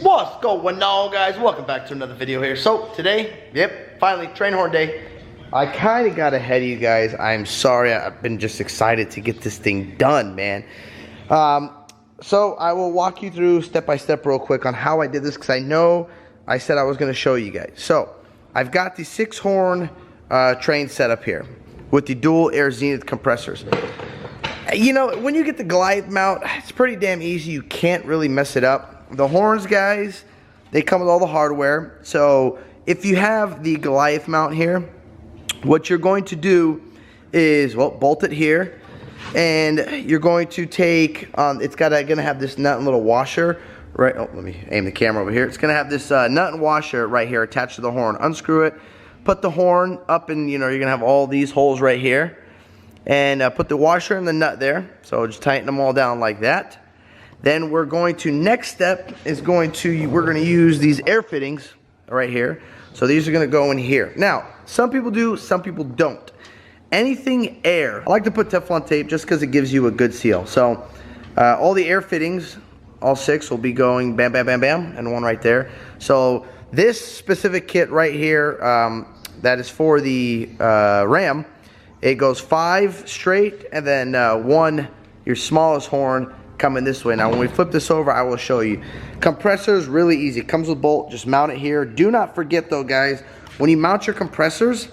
What's going on, guys? Welcome back to another video here. So today, finally train horn day. I kind of got ahead of you guys. I'm sorry. I've been just excited to get this thing done, man. So I will walk you through step by step real quick on how I did this, because I know I said I was going to show you guys. So I've got the 6-horn train set up here with the dual air zenith compressors. You know, when you get the Goliath mount, it's pretty damn easy. You can't really mess it up. The horns, guys, they come with all the hardware. So if you have the Goliath mount here, what you're going to do is, well, bolt it here, and you're going to take, it's gonna have this nut and little washer, right? Oh, let me aim the camera over here. It's gonna have this nut and washer right here attached to the horn. Unscrew it, put the horn up, and you know you're gonna have all these holes right here, and put the washer and the nut there. So just tighten them all down like that. Then we're going to, next step is we're going to use these air fittings right here. So these are going to go in here. Now, some people do, some people don't. Anything air, I like to put Teflon tape just because it gives you a good seal. So all the air fittings, all 6 will be going bam, bam, bam, bam, and one right there. So this specific kit right here, that is for the Ram, it goes 5 straight, and then 1, your smallest horn, coming this way. Now when we flip this over, I will show you. Compressors, really easy. It comes with a bolt, just mount it here. Do not forget though, guys, when you mount your compressors,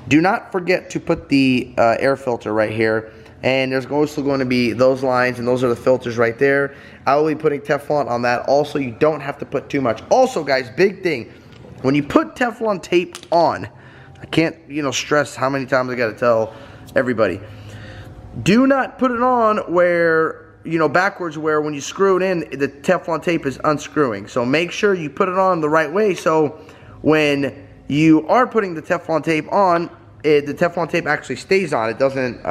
do not forget to put the air filter right here. And there's also going to be those lines, and those are the filters right there. I will be putting Teflon on that. Also, you don't have to put too much. Also, guys, big thing, when you put Teflon tape on, I can't, stress how many times I got to tell everybody. Do not put it on where, backwards, where when you screw it in, the Teflon tape is unscrewing. So make sure you put it on the right way, so when you are putting the Teflon tape on, the Teflon tape actually stays on. It doesn't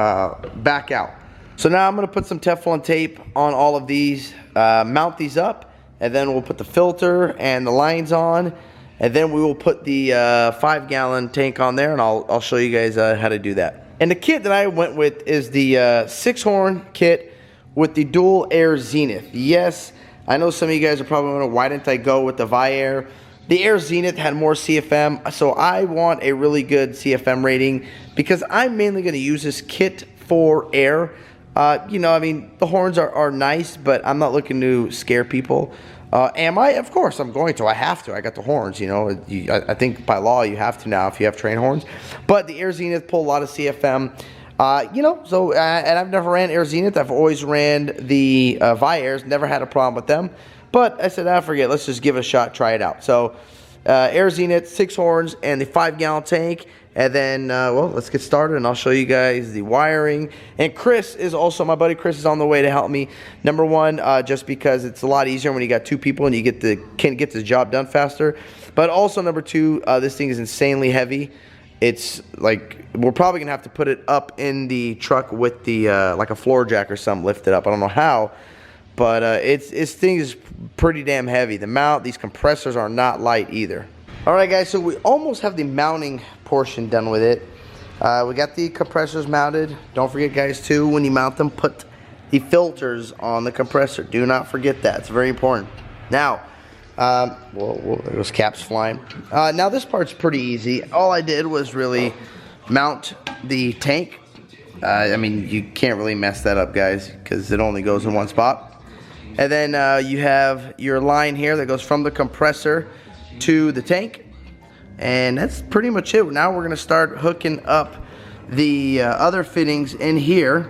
back out. So now I'm going to put some Teflon tape on all of these, mount these up, and then we'll put the filter and the lines on, and then we will put the 5-gallon tank on there, and I'll show you guys how to do that. And the kit that I went with is the 6-horn kit with the dual air zenith. Yes, I know some of you guys are probably wondering, why didn't I go with the Vi-Air? The Air Zenith had more CFM, so I want a really good CFM rating because I'm mainly going to use this kit for air. I mean, the horns are nice, but I'm not looking to scare people. Am I? Of course, I'm going to. I have to. I got the horns, I think by law you have to now if you have train horns. But the Air Zenith pull a lot of CFM. And I've never ran Air Zenith. I've always ran the Vi-Airs. Never had a problem with them. But I said, forget it. Let's just give it a shot, try it out. So, Air Zenith, 6 horns, and the 5-gallon tank. And then, let's get started, and I'll show you guys the wiring. And Chris is also, my buddy Chris is on the way to help me. Number one, just because it's a lot easier when you got 2 people and you can get the job done faster. But also, number 2, this thing is insanely heavy. It's like, we're probably going to have to put it up in the truck with the, like a floor jack or something, lift it up. I don't know how, but this thing is pretty damn heavy. The mount, these compressors are not light either. All right, guys, so we almost have the mounting portion done with it. We got the compressors mounted. Don't forget, guys, too, when you mount them, put the filters on the compressor. Do not forget that. It's very important. Now, there goes caps flying. Now this part's pretty easy. All I did was really mount the tank. I mean, you can't really mess that up, guys, because it only goes in one spot. And then you have your line here that goes from the compressor to the tank, and that's pretty much it. Now we're going to start hooking up the other fittings in here,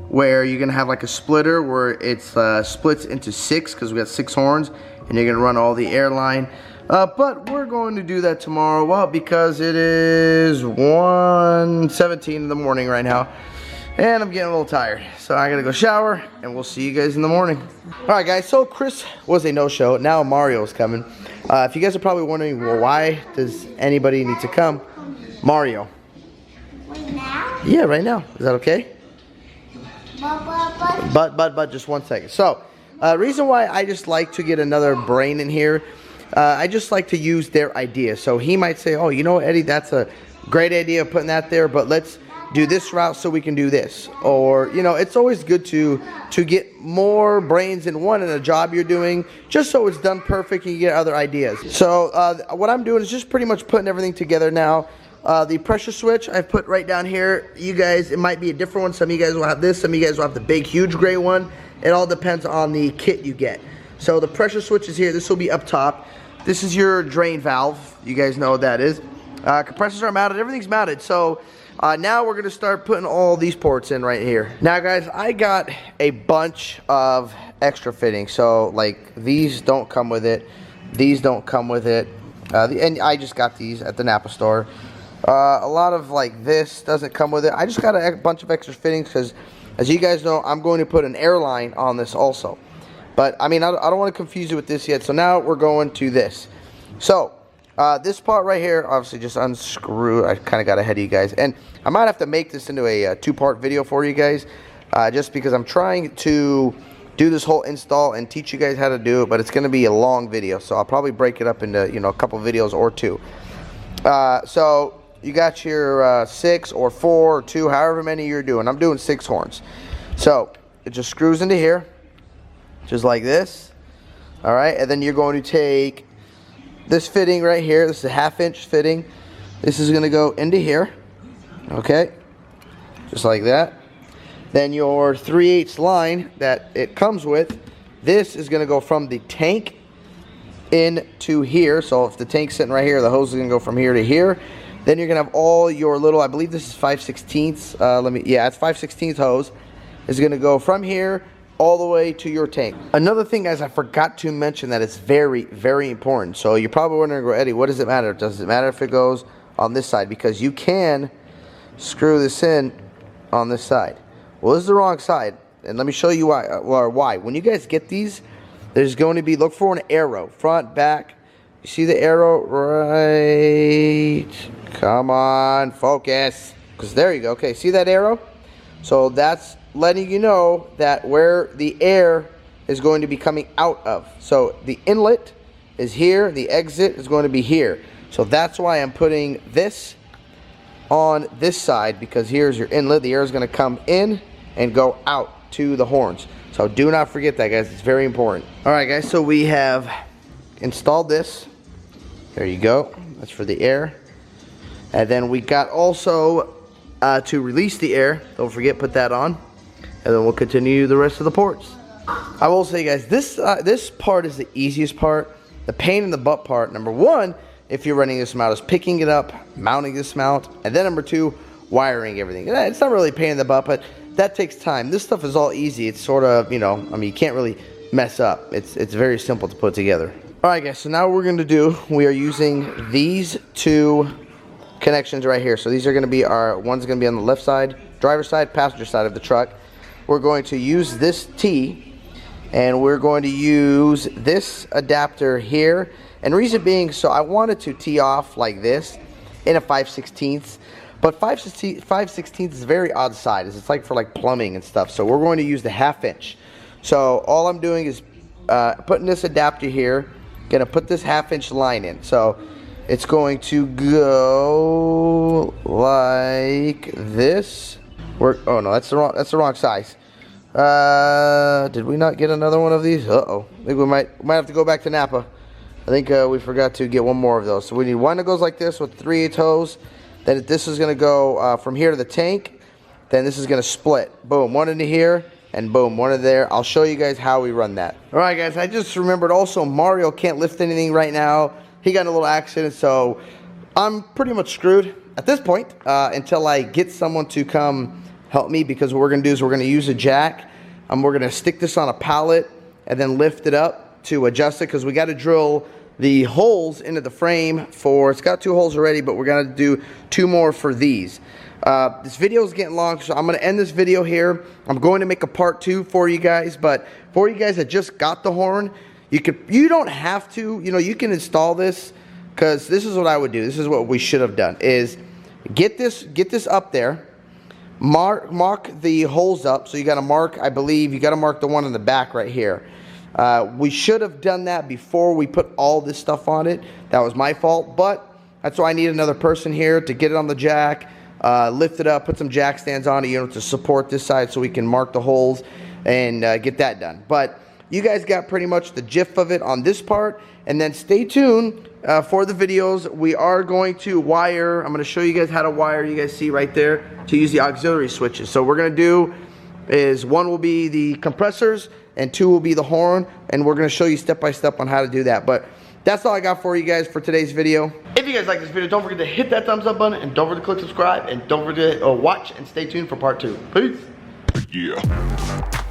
where you're going to have like a splitter where it splits into 6, because we got 6 horns, and you're going to run all the air line. But we're going to do that tomorrow, well, because it is 1:17 in the morning right now, and I'm getting a little tired. So I got to go shower, and we'll see you guys in the morning. Alright, guys, so Chris was a no-show. Now Mario's coming. If you guys are probably wondering, well, why does anybody need to come? Mario. Right now? Yeah, right now. Is that okay? But just 1 second. So, reason why I just like to get another brain in here, I just like to use their idea. So he might say, oh, you know what, Eddie, that's a great idea putting that there, but let's do this route so we can do this. Or, you know, it's always good to get more brains in one in a job you're doing, just so it's done perfect and you get other ideas. So what I'm doing is just pretty much putting everything together now. The pressure switch I've put right down here. You guys, it might be a different one. Some of you guys will have this, some of you guys will have the big huge gray one. It all depends on the kit you get. So the pressure switch is here. This will be up top. This is your drain valve. You guys know what that is. Compressors are mounted. Everything's mounted. So now we're going to start putting all these ports in right here. Now guys, I got a bunch of extra fittings. So like these don't come with it. These don't come with it. And I just got these at the Napa store. A lot of like this doesn't come with it. I just got a bunch of extra fittings because, as you guys know, I'm going to put an airline on this also. But I mean, I don't want to confuse you with this yet. So now we're going to this. So this part right here, obviously just unscrew. I kind of got ahead of you guys. And I might have to make this into a two-part video for you guys. Just because I'm trying to do this whole install and teach you guys how to do it. But it's going to be a long video. So I'll probably break it up into, you know, a couple videos or two. So you got your 6 or 4 or 2, however many you're doing. I'm doing 6 horns. So it just screws into here. Just like this. Alright, and then you're going to take this fitting right here. This is a 1/2 inch fitting. This is going to go into here. Okay, just like that. Then your 3/8 line that it comes with, this is going to go from the tank into here. So if the tank's sitting right here, the hose is going to go from here to here. Then you're going to have all your little, I believe this is 5/16. It's 5/16 hose. Is going to go from here all the way to your tank. Another thing, guys, I forgot to mention that is very, very important. So you're probably wondering, Eddie, what does it matter? Does it matter if it goes on this side? Because you can screw this in on this side. Well, this is the wrong side, and let me show you why. When you guys get these, there's going to be, look for an arrow, front, back. You see the arrow? Right. Come on, focus. Because there you go. Okay, see that arrow? So that's letting you know that where the air is going to be coming out of. So the inlet is here, the exit is going to be here. So that's why I'm putting this on this side, because here's your inlet. The air is going to come in and go out to the horns. So do not forget that, guys. It's very important. Alright guys, so we have installed this. There you go. That's for the air. And then we got also to release the air. Don't forget, put that on. And then we'll continue the rest of the ports. I will say, guys, this part is the easiest part. The pain in the butt part, number one, if you're running this mount, is picking it up, mounting this mount, and then number 2, wiring everything. It's not really a pain in the butt, but that takes time. This stuff is all easy. It's sort of, you know, I mean, you can't really mess up. It's very simple to put together. All right, guys, so now what we're going to do, we are using these 2 connections right here. So these are going to be one's going to be on the left side, driver's side, passenger side of the truck. We're going to use this T, and we're going to use this adapter here. And reason being, so I wanted to tee off like this in a 5/16, but 5/16 is a very odd size. It's like for like plumbing and stuff. So we're going to use the 1/2 inch. So all I'm doing is putting this adapter here. Gonna put this 1/2 inch line in. So it's going to go like this. Oh no, that's the wrong size. Did we not get another one of these? Uh-oh. I think we might have to go back to Napa. I think we forgot to get one more of those. So we need one that goes like this with 3/8 hose. Then this is going to go from here to the tank. Then this is going to split. Boom, one into here, and boom, one into there. I'll show you guys how we run that. All right, guys, I just remembered also Mario can't lift anything right now. He got in a little accident, so I'm pretty much screwed at this point until I get someone to come help me, because what we're going to do is we're going to use a jack. We're going to stick this on a pallet and then lift it up to adjust it, because we got to drill the holes into the frame for, it's got 2 holes already, but we're going to do 2 more for these. This video is getting long, so I'm going to end this video here. I'm going to make a part 2 for you guys, but for you guys that just got the horn, you don't have to, you know, you can install this, because this is what I would do. This is what we should have done, is get this up there. Mark the holes up. So you got to mark, I believe, you got to mark the one in the back right here. We should have done that before we put all this stuff on it. That was my fault, but that's why I need another person here to get it on the jack, lift it up, put some jack stands on it, you know, to support this side so we can mark the holes and get that done. But you guys got pretty much the gist of it on this part, and then stay tuned for the videos. We are going to wire. I'm going to show you guys how to wire. You guys see right there to use the auxiliary switches. So what we're going to do is 1 will be the compressors and 2 will be the horn, and we're going to show you step by step on how to do that. But that's all I got for you guys for today's video. If you guys like this video, don't forget to hit that thumbs up button, and don't forget to click subscribe, and don't forget to watch and stay tuned for part 2. Peace. Yeah.